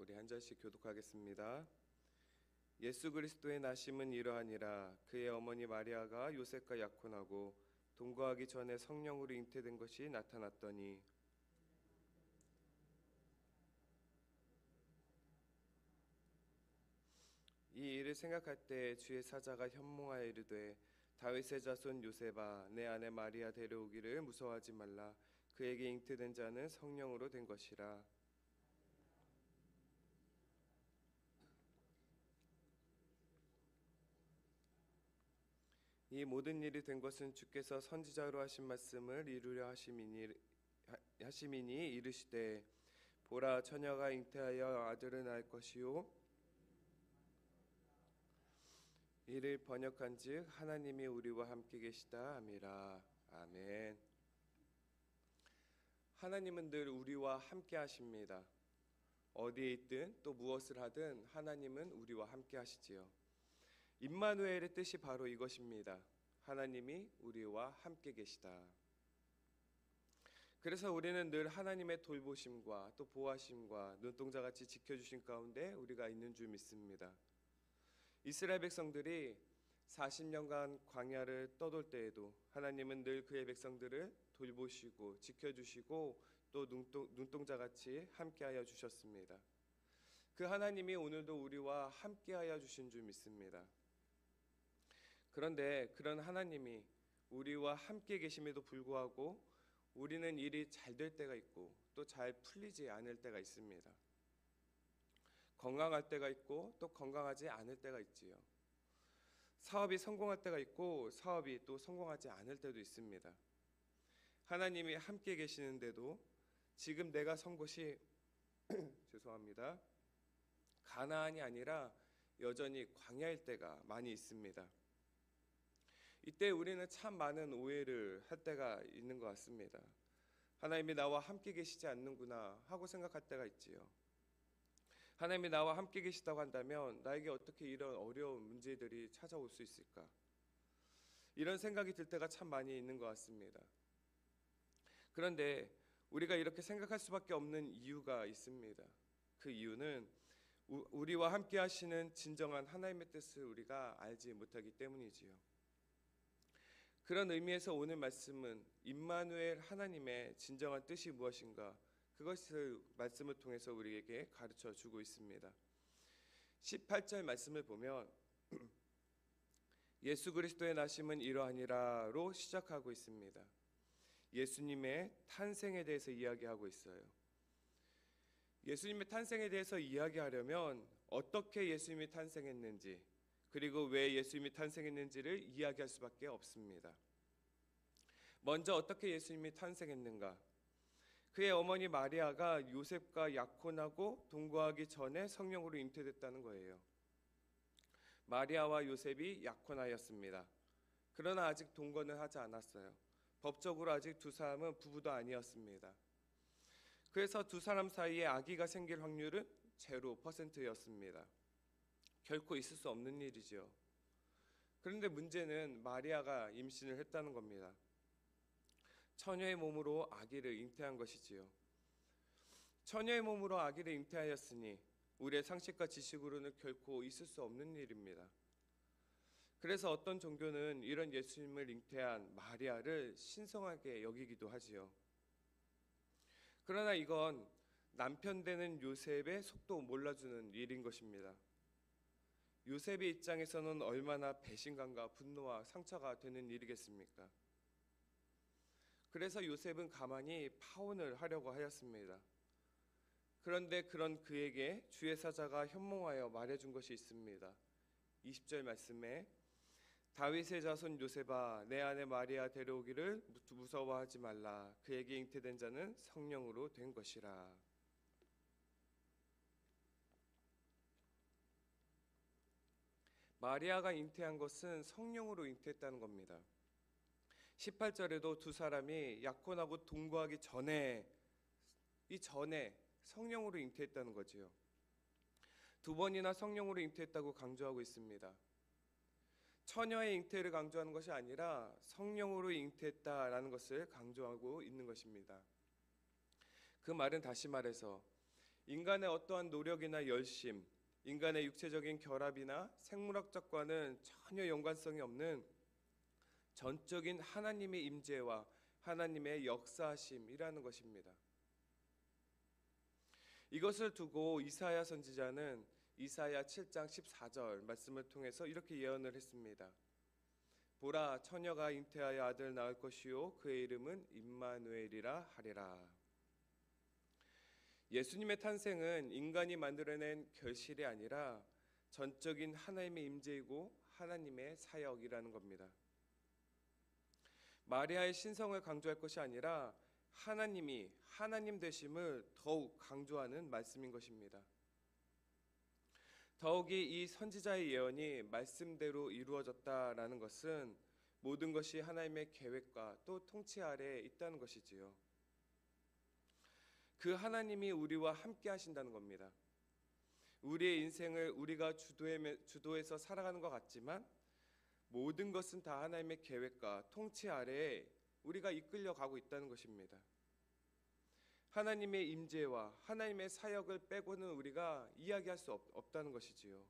우리 한 절씩 교독하겠습니다. 예수 그리스도의 나심은 이러하니라. 그의 어머니 마리아가 요셉과 약혼하고 동거하기 전에 성령으로 잉태된 것이 나타났더니 이 일을 생각할 때 주의 사자가 현몽하여 이르되 다윗의 자손 요셉아 내 아내 마리아 데려오기를 무서워하지 말라. 그에게 잉태된 자는 성령으로 된 것이라. 이 모든 일이 된 것은 주께서 선지자로 하신 말씀을 이루려 하심이니 이르시되 보라 처녀가 잉태하여 아들을 낳을 것이요 이를 번역한즉 하나님이 우리와 함께 계시다 함이라. 아멘. 하나님은 늘 우리와 함께 하십니다. 어디에 있든 또 무엇을 하든 하나님은 우리와 함께 하시지요. 임마누엘의 뜻이 바로 이것입니다. 하나님이 우리와 함께 계시다. 그래서 우리는 늘 하나님의 돌보심과 또 보호하심과 눈동자같이 지켜주신 가운데 우리가 있는 줄 믿습니다. 이스라엘 백성들이 40년간 광야를 떠돌 때에도 하나님은 늘 그의 백성들을 돌보시고 지켜주시고 또 눈동자같이 함께하여 주셨습니다. 그 하나님이 오늘도 우리와 함께하여 주신 줄 믿습니다. 그런데 그런 하나님이 우리와 함께 계심에도 불구하고 우리는 일이 잘 될 때가 있고 또 잘 풀리지 않을 때가 있습니다. 건강할 때가 있고 또 건강하지 않을 때가 있지요. 사업이 성공할 때가 있고 사업이 또 성공하지 않을 때도 있습니다. 하나님이 함께 계시는데도 지금 내가 선 곳이 죄송합니다. 가나안이 아니라 여전히 광야일 때가 많이 있습니다. 이때 우리는 참 많은 오해를 할 때가 있는 것 같습니다. 하나님이 나와 함께 계시지 않는구나 하고 생각할 때가 있지요. 하나님이 나와 함께 계시다고 한다면 나에게 어떻게 이런 어려운 문제들이 찾아올 수 있을까? 이런 생각이 들 때가 참 많이 있는 것 같습니다. 그런데 우리가 이렇게 생각할 수밖에 없는 이유가 있습니다. 그 이유는 우리와 함께 하시는 진정한 하나님의 뜻을 우리가 알지 못하기 때문이지요. 그런 의미에서 오늘 말씀은 임마누엘 하나님의 진정한 뜻이 무엇인가 그것을 말씀을 통해서 우리에게 가르쳐 주고 있습니다. 18절 말씀을 보면 예수 그리스도의 나심은 이러하니라로 시작하고 있습니다. 예수님의 탄생에 대해서 이야기하고 있어요. 예수님의 탄생에 대해서 이야기하려면 어떻게 예수님이 탄생했는지 그리고 왜 예수님이 탄생했는지를 이야기할 수밖에 없습니다. 먼저 어떻게 예수님이 탄생했는가? 그의 어머니 마리아가 요셉과 약혼하고 동거하기 전에 성령으로 잉태됐다는 거예요. 마리아와 요셉이 약혼하였습니다. 그러나 아직 동거는 하지 않았어요. 법적으로 아직 두 사람은 부부도 아니었습니다. 그래서 두 사람 사이에 아기가 생길 확률은 0%였습니다. 결코 있을 수 없는 일이죠. 그런데 문제는 마리아가 임신을 했다는 겁니다. 처녀의 몸으로 아기를 잉태한 것이지요. 처녀의 몸으로 아기를 잉태하였으니 우리의 상식과 지식으로는 결코 있을 수 없는 일입니다. 그래서 어떤 종교는 이런 예수님을 잉태한 마리아를 신성하게 여기기도 하지요. 그러나 이건 남편 되는 요셉의 속도 몰라주는 일인 것입니다. 요셉의 입장에서는 얼마나 배신감과 분노와 상처가 되는 일이겠습니까? 그래서 요셉은 가만히 파혼을 하려고 하였습니다. 그런데 그런 그에게 주의 사자가 현몽하여 말해준 것이 있습니다. 20절 말씀에 다윗의 자손 요셉아 내 아내 마리아 데려오기를 무서워하지 말라. 그에게 잉태된 자는 성령으로 된 것이라. 마리아가 잉태한 것은 성령으로 잉태했다는 겁니다. 18절에도 두 사람이 약혼하고 동거하기 전에 성령으로 잉태했다는 거지요. 두 번이나 성령으로 잉태했다고 강조하고 있습니다. 처녀의 잉태를 강조하는 것이 아니라 성령으로 잉태했다라는 것을 강조하고 있는 것입니다. 그 말은 다시 말해서 인간의 어떠한 노력이나 열심, 인간의 육체적인 결합이나 생물학적과는 전혀 연관성이 없는 전적인 하나님의 임재와 하나님의 역사하심이라는 것입니다. 이것을 두고 이사야 선지자는 이사야 7장 14절 말씀을 통해서 이렇게 예언을 했습니다. 보라, 처녀가 잉태하여 아들 낳을 것이요 그의 이름은 임마누엘이라 하리라. 예수님의 탄생은 인간이 만들어낸 결실이 아니라 전적인 하나님의 임재이고 하나님의 사역이라는 겁니다. 마리아의 신성을 강조할 것이 아니라 하나님이 하나님 되심을 더욱 강조하는 말씀인 것입니다. 더욱이 이 선지자의 예언이 말씀대로 이루어졌다라는 것은 모든 것이 하나님의 계획과 또 통치 아래에 있다는 것이지요. 그 하나님이 우리와 함께 하신다는 겁니다. 우리의 인생을 우리가 주도해서 살아가는 것 같지만 모든 것은 다 하나님의 계획과 통치 아래에 우리가 이끌려 가고 있다는 것입니다. 하나님의 임재와 하나님의 사역을 빼고는 우리가 이야기할 수 없다는 것이지요.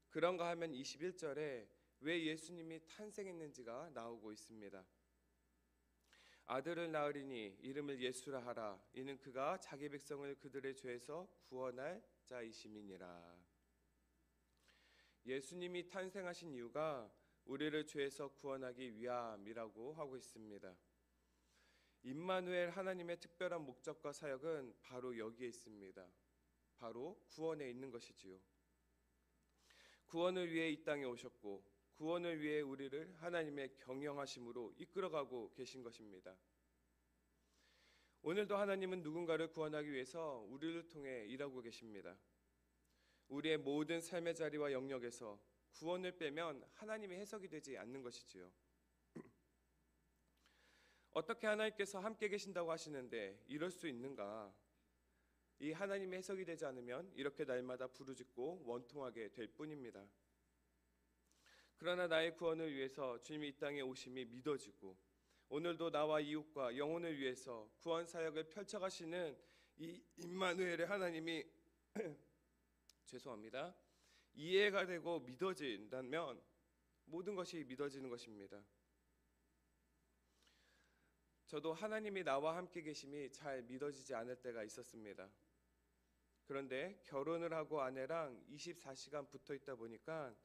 그런가 하면 21절에 왜 예수님이 탄생했는지가 나오고 있습니다. 아들을 낳으리니 이름을 예수라 하라. 이는 그가 자기 백성을 그들의 죄에서 구원할 자이심이니라. 예수님이 탄생하신 이유가 우리를 죄에서 구원하기 위함이라고 하고 있습니다. 임마누엘 하나님의 특별한 목적과 사역은 바로 여기에 있습니다. 바로 구원에 있는 것이지요. 구원을 위해 이 땅에 오셨고 구원을 위해 우리를 하나님의 경영하심으로 이끌어가고 계신 것입니다. 오늘도 하나님은 누군가를 구원하기 위해서 우리를 통해 일하고 계십니다. 우리의 모든 삶의 자리와 영역에서 구원을 빼면 하나님이 해석이 되지 않는 것이지요. 어떻게 하나님께서 함께 계신다고 하시는데 이럴 수 있는가? 이 하나님의 해석이 되지 않으면 이렇게 날마다 부르짖고 원통하게 될 뿐입니다. 그러나 나의 구원을 위해서 주님이 이 땅에 오심이 믿어지고 오늘도 나와 이웃과 영혼을 위해서 구원 사역을 펼쳐가시는 이 임마누엘의 하나님이 죄송합니다. 이해가 되고 믿어진다면 모든 것이 믿어지는 것입니다. 저도 하나님이 나와 함께 계심이 잘 믿어지지 않을 때가 있었습니다. 그런데 결혼을 하고 아내랑 24시간 붙어 있다 보니까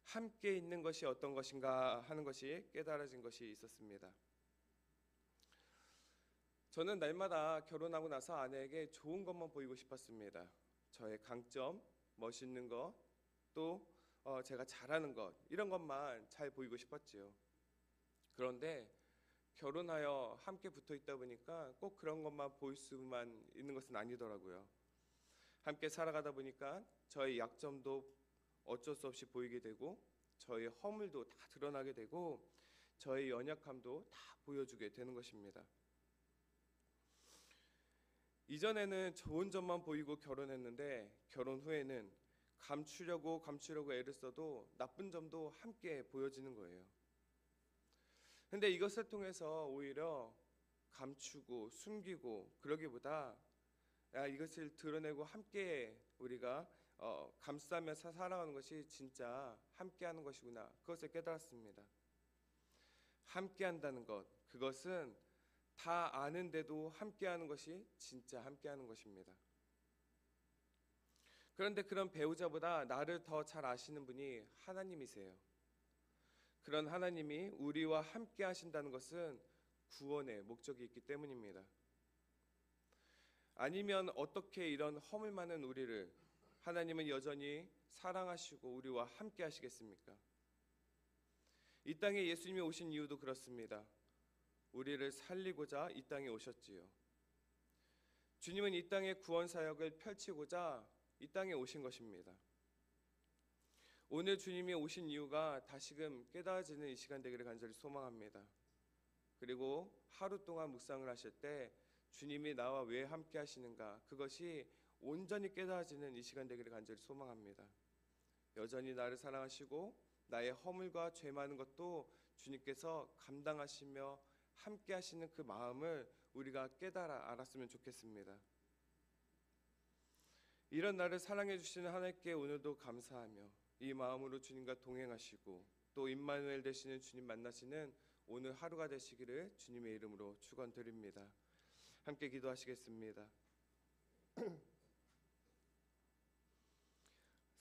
함께 있는 것이 어떤 것인가 하는 것이 깨달아진 것이 있었습니다. 저는 날마다 결혼하고 나서 아내에게 좋은 것만 보이고 싶었습니다. 저의 강점, 멋있는 것, 또 제가 잘하는 것, 이런 것만 잘 보이고 싶었지요. 그런데 결혼하여 함께 붙어 있다 보니까 꼭 그런 것만 보일 수만 있는 것은 아니더라고요. 함께 살아가다 보니까 저의 약점도 어쩔 수 없이 보이게 되고 저의 허물도 다 드러나게 되고 저의 연약함도 다 보여주게 되는 것입니다. 이전에는 좋은 점만 보이고 결혼했는데 결혼 후에는 감추려고 애를 써도 나쁜 점도 함께 보여지는 거예요. 근데 이것을 통해서 오히려 감추고 숨기고 그러기보다 이것을 드러내고 함께 우리가 감싸면서 살아가는 것이 진짜 함께하는 것이구나. 그것을 깨달았습니다. 함께한다는 것, 그것은 다 아는데도 함께하는 것이 진짜 함께하는 것입니다. 그런데 그런 배우자보다 나를 더 잘 아시는 분이 하나님이세요. 그런 하나님이 우리와 함께 하신다는 것은 구원의 목적이 있기 때문입니다. 아니면 어떻게 이런 허물 많은 우리를 하나님은 여전히 사랑하시고 우리와 함께 하시겠습니까? 이 땅에 예수님이 오신 이유도 그렇습니다. 우리를 살리고자 이 땅에 오셨지요. 주님은 이 땅의 구원 사역을 펼치고자 이 땅에 오신 것입니다. 오늘 주님이 오신 이유가 다시금 깨달아지는 이 시간 되기를 간절히 소망합니다. 그리고 하루 동안 묵상을 하실 때 주님이 나와 왜 함께 하시는가, 그것이 온전히 깨달아지는 이 시간 되기를 간절히 소망합니다. 여전히 나를 사랑하시고 나의 허물과 죄 많은 것도 주님께서 감당하시며 함께 하시는 그 마음을 우리가 깨달아 알았으면 좋겠습니다. 이런 나를 사랑해 주시는 하나님께 오늘도 감사하며 이 마음으로 주님과 동행하시고 또 임마누엘 되시는 주님 만나시는 오늘 하루가 되시기를 주님의 이름으로 축원드립니다. 함께 기도하시겠습니다.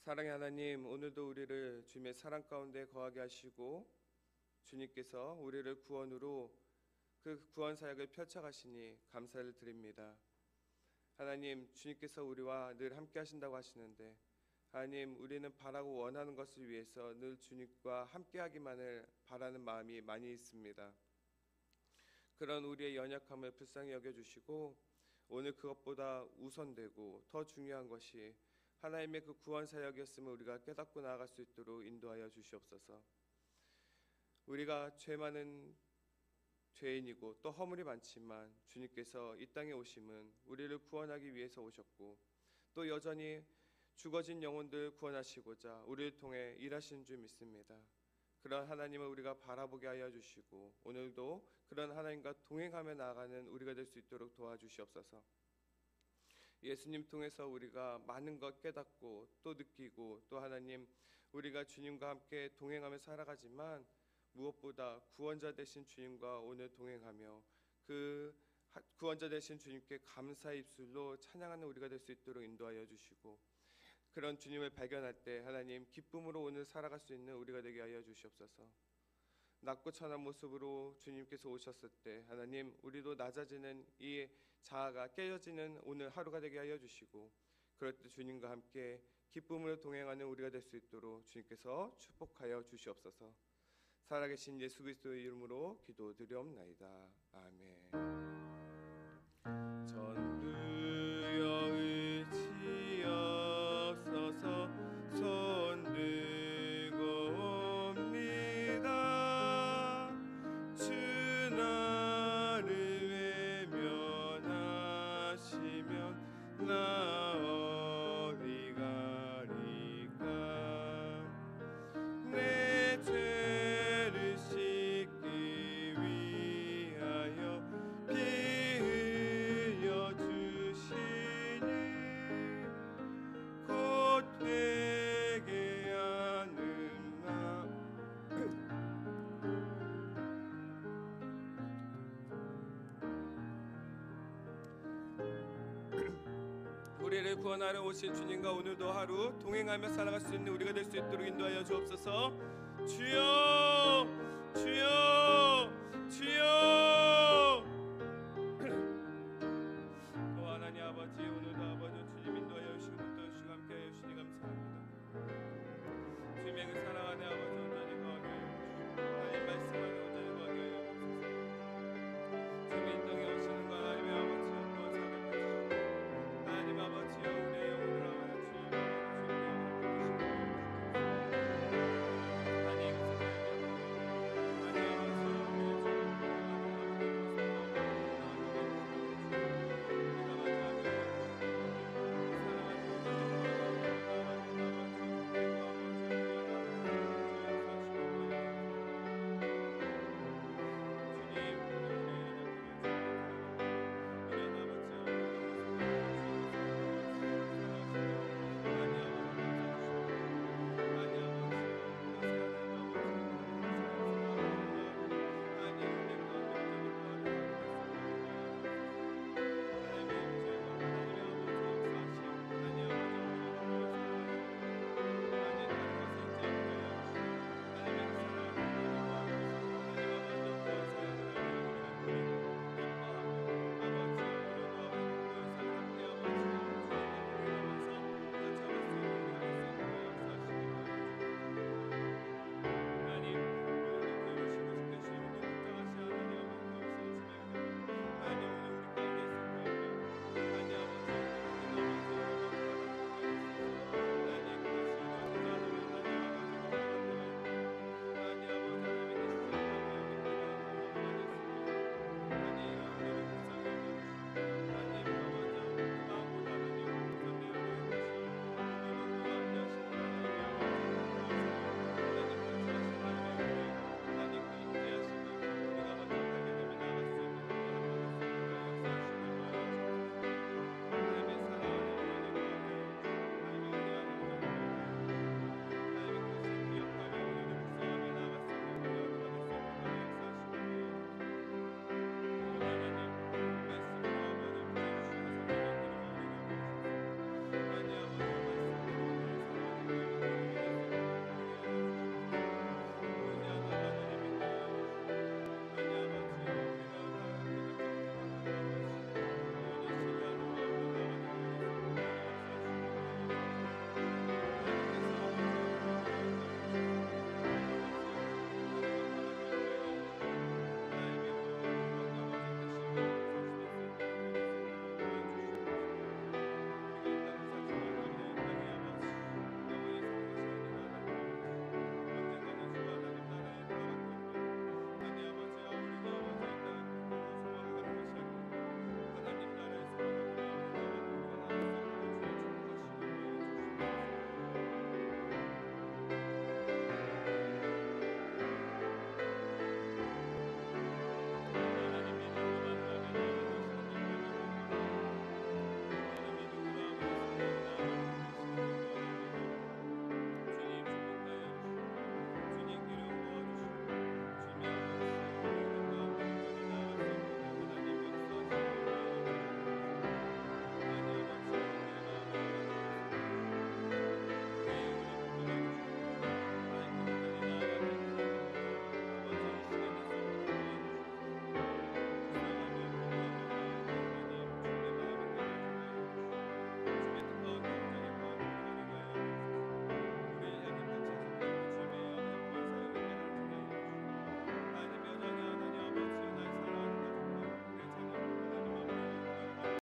사랑의 하나님, 오늘도 우리를 주님의 사랑 가운데 거하게 하시고 주님께서 우리를 구원으로 그 구원 사역을 펼쳐가시니 감사를 드립니다. 하나님, 주님께서 우리와 늘 함께 하신다고 하시는데 하나님, 우리는 바라고 원하는 것을 위해서 늘 주님과 함께 하기만을 바라는 마음이 많이 있습니다. 그런 우리의 연약함을 불쌍히 여겨주시고 오늘 그것보다 우선되고 더 중요한 것이 하나님의 그 구원 사역이었음을 우리가 깨닫고 나아갈 수 있도록 인도하여 주시옵소서. 우리가 죄 많은 죄인이고 또 허물이 많지만 주님께서 이 땅에 오심은 우리를 구원하기 위해서 오셨고 또 여전히 죽어진 영혼들 구원하시고자 우리를 통해 일하시는 줄 믿습니다. 그런 하나님을 우리가 바라보게 하여 주시고 오늘도 그런 하나님과 동행하며 나아가는 우리가 될 수 있도록 도와주시옵소서. 예수님 통해서 우리가 많은 것 깨닫고 또 느끼고 또 하나님 우리가 주님과 함께 동행하며 살아가지만 무엇보다 구원자 되신 주님과 오늘 동행하며 그 구원자 되신 주님께 감사의 입술로 찬양하는 우리가 될 수 있도록 인도하여 주시고 그런 주님을 발견할 때 하나님 기쁨으로 오늘 살아갈 수 있는 우리가 되게 하여 주시옵소서. 낮고 천한 모습으로 주님께서 오셨을 때 하나님 우리도 낮아지는 이 자아가 깨어지는 오늘 하루가 되게 하여 주시고 그럴 때 주님과 함께 기쁨으로 동행하는 우리가 될 수 있도록 주님께서 축복하여 주시옵소서. 살아계신 예수 그리스도의 이름으로 기도드리옵나이다. 아멘. 전두여 의지없어서 손들고 옵니다. 주 나를 외면하시면 나 어디 가리까. 내 죄를 씻기 위하여 피 흘려 주시니 곧 되게 하는 마음. 우리를 구원하러 오신 주님과 오늘도 하루 동행하며 살아갈 수 있는 우리가 될 수 있도록 인도하여 주옵소서. 주여 주여 주여. 또 하나님 아버지 오늘도 아버지 주님 인도하여 주시고 붙들어 주시고 함께하여 주시니 감사합니다. 주님의 그 사랑 안에 아버지